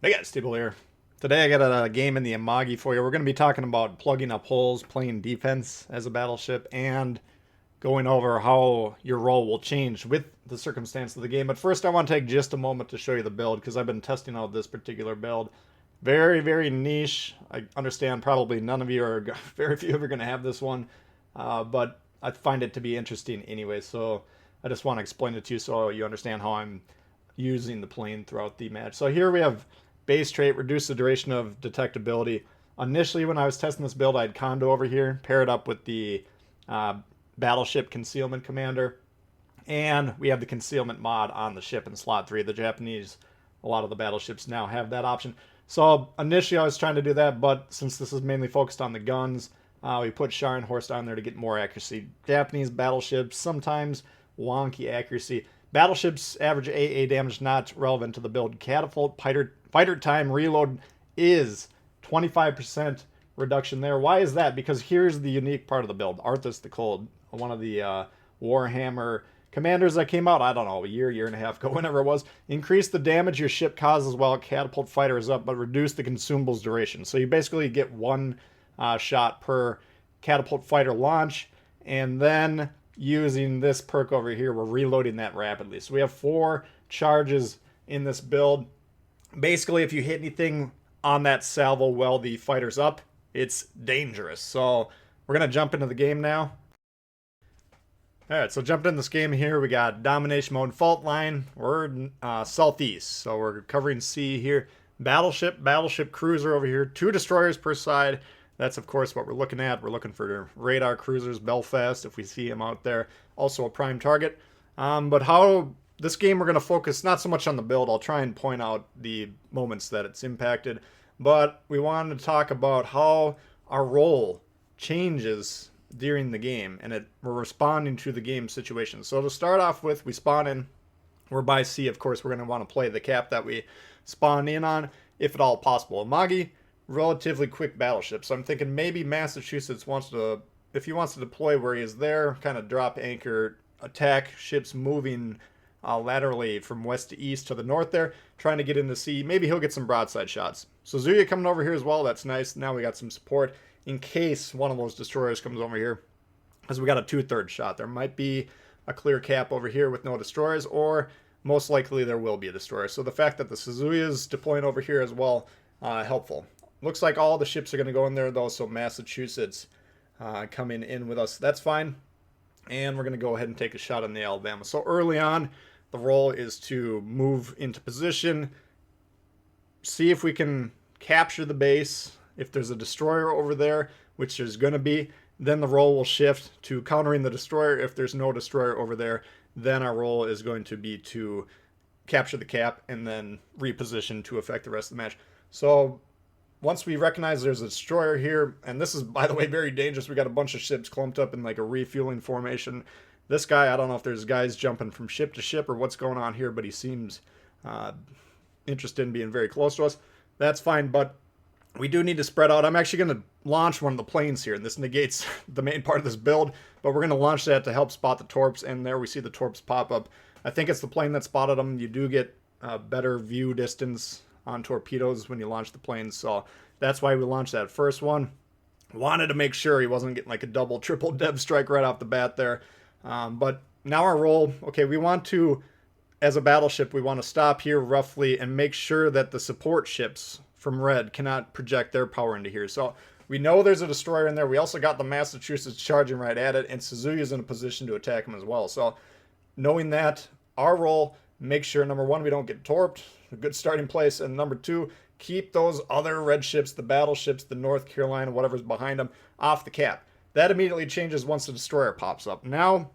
Hey guys, Tbull here. Today I got a game in the Amagi for you. We're going to be talking about plugging up holes, playing defense as a battleship, and going over how your role will change with the circumstance of the game. But first I want to take just a moment to show you the build because I've been testing out this particular build. Very, very niche. I understand probably none of you are, very few of you are going to have this one, but I find it to be interesting anyway. So I just want to explain it to you so you understand how I'm using the plane throughout the match. So here we have base trait, reduce the duration of detectability. Initially, when I was testing this build, I had Kondo over here, paired up with the uh, Battleship Concealment Commander, and we have the concealment mod on the ship in slot 3. The Japanese, a lot of the battleships now have that option. So initially I was trying to do that, but since this is mainly focused on the guns, we put Scharnhorst on there to get more accuracy. Japanese battleships, sometimes wonky accuracy. Battleships average AA damage not relevant to the build. Catapult fighter time reload is 25% reduction there. Why is that? Because here's the unique part of the build. Arthas the Cold, one of the Warhammer commanders that came out, I don't know, a year and a half ago, whenever it was. Increase the damage your ship causes while a catapult fighter is up, but reduce the consumables duration. So you basically get one shot per catapult fighter launch, and then using this perk over here, we're reloading that rapidly. So we have 4 charges in this build. Basically, if you hit anything on that salvo while the fighter's up, it's dangerous. So we're going to jump into the game now. Alright, so jumping in this game here, we got Domination mode, fault line. We're southeast, so we're covering sea here. Battleship cruiser over here. 2 destroyers per side. That's, of course, what we're looking at. We're looking for radar cruisers, Belfast, if we see him out there. Also a prime target. But how this game we're going to focus not so much on the build. I'll try and point out the moments that it's impacted. But we wanted to talk about how our role changes during the game, and we're responding to the game situation. So to start off with, we spawn in. We're by sea, of course. We're going to want to play the cap that we spawned in on, if at all possible. Amagi, relatively quick battleship. So I'm thinking maybe Massachusetts wants to, if he wants to deploy where he is there, kind of drop anchor, attack ships moving laterally from west to east to the north there, trying to get in the sea. Maybe he'll get some broadside shots. So Zuya coming over here as well. That's nice. Now we got some support in case one of those destroyers comes over here, because we got a 2/3 shot. There might be a clear cap over here with no destroyers, or most likely there will be a destroyer. So the fact that the Suzuya is deploying over here as well, helpful. Looks like all the ships are going to go in there though, so Massachusetts coming in with us. That's fine. And we're going to go ahead and take a shot on the Alabama. So early on, the role is to move into position, see if we can capture the base. If there's a destroyer over there, which there's going to be, then the role will shift to countering the destroyer. If there's no destroyer over there, then our role is going to be to capture the cap and then reposition to affect the rest of the match. So once we recognize there's a destroyer here, and this is, by the way, very dangerous. We got a bunch of ships clumped up in like a refueling formation. This guy, I don't know if there's guys jumping from ship to ship or what's going on here, but he seems interested in being very close to us. That's fine, but we do need to spread out. I'm actually going to launch one of the planes here, and this negates the main part of this build, but we're going to launch that to help spot the torps, and there we see the torps pop up. I think it's the plane that spotted them. You do get better view distance on torpedoes when you launch the planes, so that's why we launched that first one. Wanted to make sure he wasn't getting like a double, triple dev strike right off the bat there. But now our role, okay, we want to, as a battleship, we want to stop here roughly and make sure that the support ships from red cannot project their power into here. So we know there's a destroyer in there. We also got the Massachusetts charging right at it, and Suzuya's in a position to attack him as well. So knowing that, our role, make sure, number 1, we don't get torped, a good starting place, and number 2, keep those other red ships, the battleships, the North Carolina, whatever's behind them, off the cap. That immediately changes once the destroyer pops up. Now,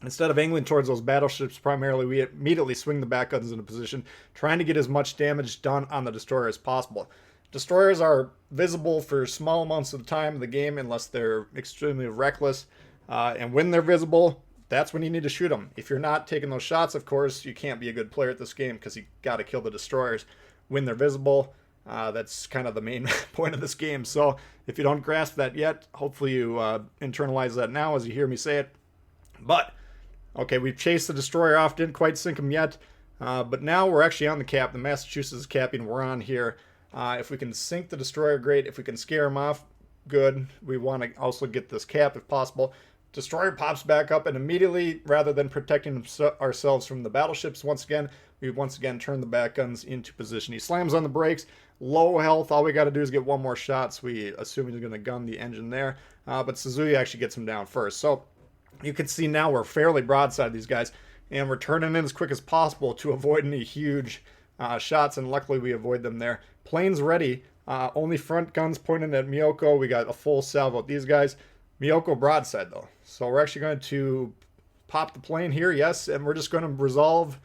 instead of angling towards those battleships primarily, we immediately swing the back guns into position, trying to get as much damage done on the destroyer as possible. Destroyers are visible for small amounts of the time of the game unless they're extremely reckless. And when they're visible, that's when you need to shoot them. If you're not taking those shots, of course, you can't be a good player at this game because you got to kill the destroyers when they're visible. That's kind of the main point of this game. So if you don't grasp that yet, hopefully you internalize that now as you hear me say it. But okay, we've chased the destroyer off, didn't quite sink him yet. But now we're actually on the cap. The Massachusetts is capping. We're on here. If we can sink the destroyer, great. If we can scare him off, good. We want to also get this cap if possible. Destroyer pops back up, and immediately, rather than protecting ourselves from the battleships once again, we once again turn the back guns into position. He slams on the brakes, low health. All we got to do is get one more shot, so we assume he's going to gun the engine there. But Suzuya actually gets him down first. So you can see now we're fairly broadside these guys, and we're turning in as quick as possible to avoid any huge shots, and luckily we avoid them there. Plane's ready. Only front guns pointed at Miyoko. We got a full salvo at these guys. Miyoko broadside though. So we're actually going to pop the plane here, yes, and we're just going to resolve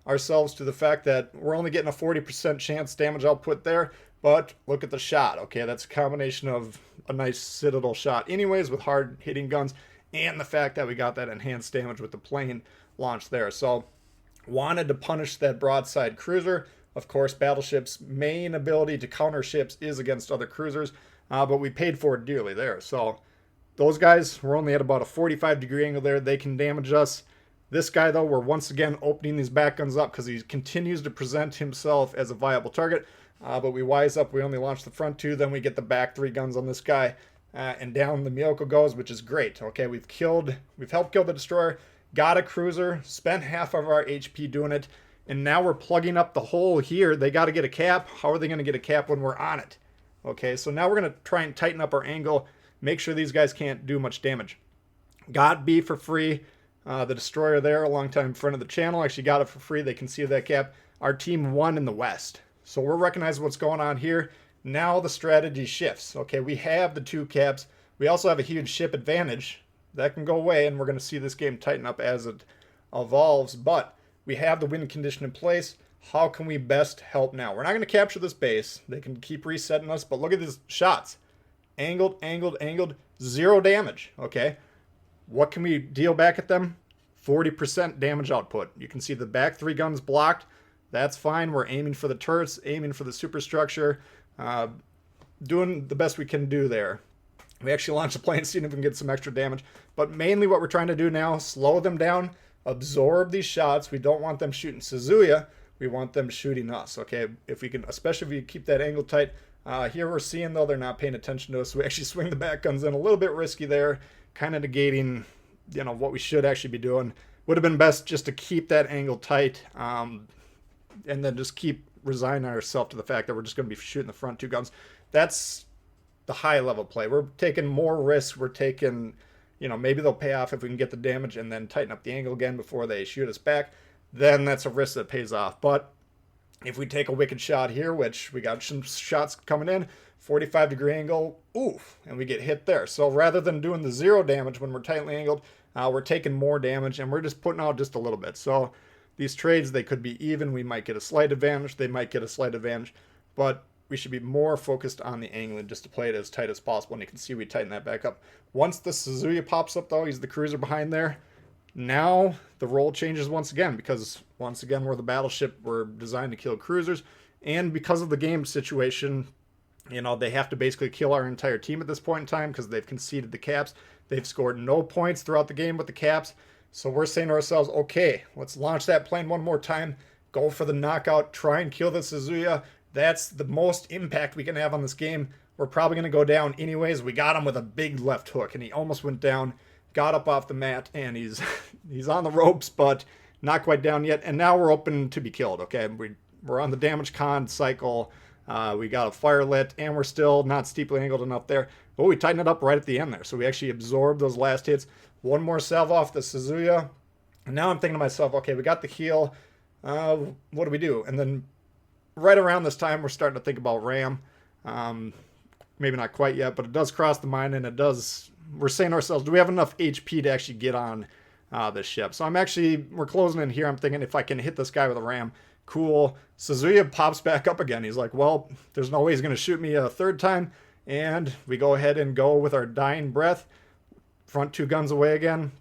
ourselves to the fact that we're only getting a 40% chance damage output there, but look at the shot. Okay, that's a combination of a nice citadel shot anyways with hard hitting guns and the fact that we got that enhanced damage with the plane launch there. So wanted to punish that broadside cruiser. Of course, Battleship's main ability to counter ships is against other cruisers, but we paid for it dearly there. So those guys, we're only at about a 45-degree angle there. They can damage us. This guy, though, we're once again opening these back guns up because he continues to present himself as a viable target. But we wise up. We only launch the front two. Then we get the back three guns on this guy. And down the Miyoko goes, which is great. Okay, we've helped kill the destroyer, got a cruiser, spent half of our HP doing it, and now we're plugging up the hole here. They got to get a cap. How are they going to get a cap when we're on it? Okay, so now we're going to try and tighten up our angle, make sure these guys can't do much damage. Got B for free. The destroyer there, a long time friend of the channel, actually got it for free. They can see that cap. Our team won in the west. So we're recognizing what's going on here. Now the strategy shifts. Okay, we have the two caps. We also have a huge ship advantage. That can go away, and we're going to see this game tighten up as it evolves. But we have the win condition in place. How can we best help now? We're not going to capture this base. They can keep resetting us, but look at these shots. Angled, angled, angled. 0 damage. Okay. What can we deal back at them? 40% damage output. You can see the back three guns blocked. That's fine. We're aiming for the turrets, aiming for the superstructure, doing the best we can do there. We actually launched a plane, seeing if we can get some extra damage. But mainly what we're trying to do now, slow them down, absorb these shots. We don't want them shooting Suzuya. We want them shooting us. Okay, if we can, especially if you keep that angle tight. Here we're seeing, though, they're not paying attention to us. So we actually swing the back guns in a little bit risky there, kind of negating, what we should actually be doing. Would have been best just to keep that angle tight, and then just keep resigning ourselves to the fact that we're just going to be shooting the front two guns. That's the high level play. We're taking more risks. We're taking, maybe they'll pay off if we can get the damage and then tighten up the angle again before they shoot us back. Then that's a risk that pays off. But if we take a wicked shot here, which we got some shots coming in, 45-degree angle, oof, and we get hit there. So rather than doing the 0 damage when we're tightly angled, we're taking more damage, and we're just putting out just a little bit. So these trades, they could be even. We might get a slight advantage. They might get a slight advantage. But we should be more focused on the angling just to play it as tight as possible. And you can see we tighten that back up. Once the Suzuya pops up, though, he's the cruiser behind there. Now the role changes once again, because once again we're the battleship. We're designed to kill cruisers. And because of the game situation, they have to basically kill our entire team at this point in time because they've conceded the caps. They've scored no points throughout the game with the caps. So we're saying to ourselves, okay, let's launch that plane one more time. Go for the knockout. Try and kill the Suzuya. That's the most impact we can have on this game. We're probably going to go down anyways. We got him with a big left hook, and he almost went down. Got up off the mat, and he's on the ropes, but not quite down yet. And now we're open to be killed, okay? We're on the damage con cycle. We got a fire lit, and we're still not steeply angled enough there. But we tightened it up right at the end there. So we actually absorbed those last hits. One more salvo off the Suzuya. And now I'm thinking to myself, okay, we got the heal. What do we do? And then right around this time, we're starting to think about RAM. Maybe not quite yet, but it does cross the mind, and we're saying to ourselves, do we have enough HP to actually get on this ship? So we're closing in here. I'm thinking if I can hit this guy with a ram, cool. Suzuya pops back up again. He's like, well, there's no way he's going to shoot me a third time. And we go ahead and go with our dying breath. Front two guns away again.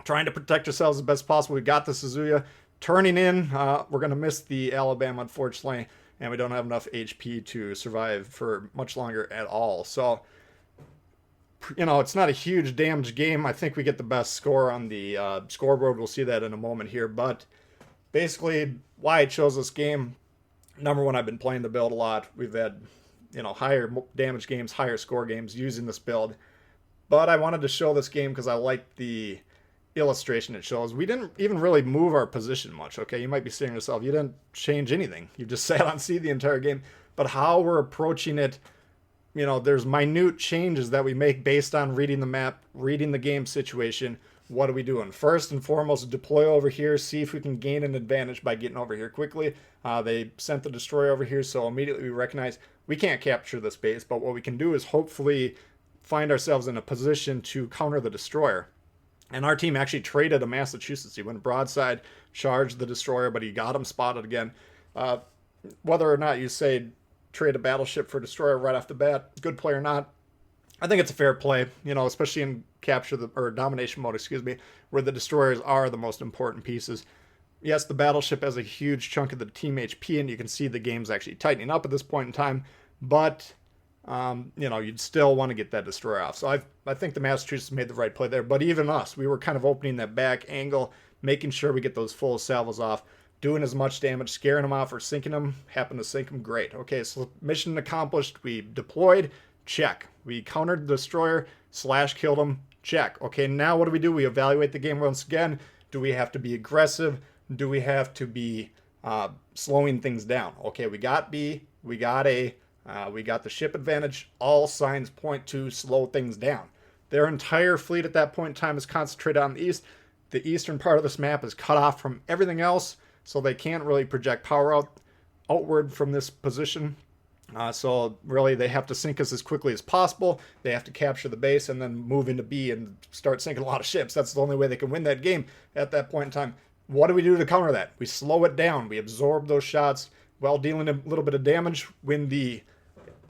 Trying to protect ourselves as best possible. We got the Suzuya. Turning in. We're going to miss the Alabama, unfortunately. And we don't have enough HP to survive for much longer at all. So, it's not a huge damage game. I think we get the best score on the scoreboard. We'll see that in a moment here. But Basically, why I chose this game. Number one, I've been playing the build a lot. We've had, higher damage games, higher score games using this build. But I wanted to show this game because I liked the illustration it shows. We didn't even really move our position much, okay? You might be saying to yourself, you didn't change anything. You just sat on C the entire game. But how we're approaching it, there's minute changes that we make based on reading the map, reading the game situation. What are we doing? First and foremost, deploy over here, see if we can gain an advantage by getting over here quickly. They sent the destroyer over here, so immediately we recognize we can't capture this base, but what we can do is hopefully find ourselves in a position to counter the destroyer. And our team actually traded a Massachusetts. He went broadside, charged the destroyer, but he got him spotted again. Whether or not you say trade a battleship for destroyer right off the bat, good play or not, I think it's a fair play, especially in domination mode, where the destroyers are the most important pieces. Yes, the battleship has a huge chunk of the team HP, and you can see the game's actually tightening up at this point in time, but you'd still want to get that destroyer off. So I think the Massachusetts made the right play there. But even us, we were kind of opening that back angle, making sure we get those full salvos off, doing as much damage, scaring them off or sinking them. Happened to sink them, great. Okay, so mission accomplished. We deployed, check. We countered the destroyer, /killed them, check. Okay, now what do? We evaluate the game once again. Do we have to be aggressive? Do we have to be slowing things down? Okay, we got B, we got A. We got the ship advantage. All signs point to slow things down. Their entire fleet at that point in time is concentrated on the east. The eastern part of this map is cut off from everything else, so they can't really project power outward from this position. So really they have to sink us as quickly as possible. They have to capture the base and then move into B and start sinking a lot of ships. That's the only way they can win that game at that point in time. What do we do to counter that? We slow it down. We absorb those shots while dealing a little bit of damage. When the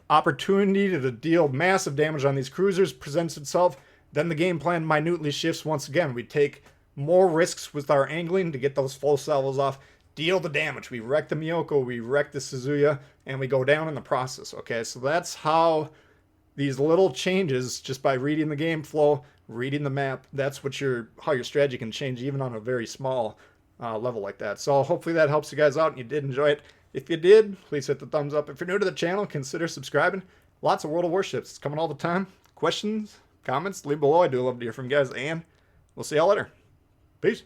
opportunity to deal massive damage on these cruisers presents itself, then the game plan minutely shifts once again. We take more risks with our angling to get those full salvos off, deal the damage. We wreck the Miyoko, we wreck the Suzuya, and we go down in the process. Okay, so that's how these little changes, just by reading the game flow, reading the map, that's how your strategy can change even on a very small level like that. So hopefully that helps you guys out and you did enjoy it. If you did, please hit the thumbs up. If you're new to the channel, consider subscribing. Lots of World of Warships. It's coming all the time. Questions, comments, leave below. I do love to hear from you guys, and we'll see y'all later. Peace.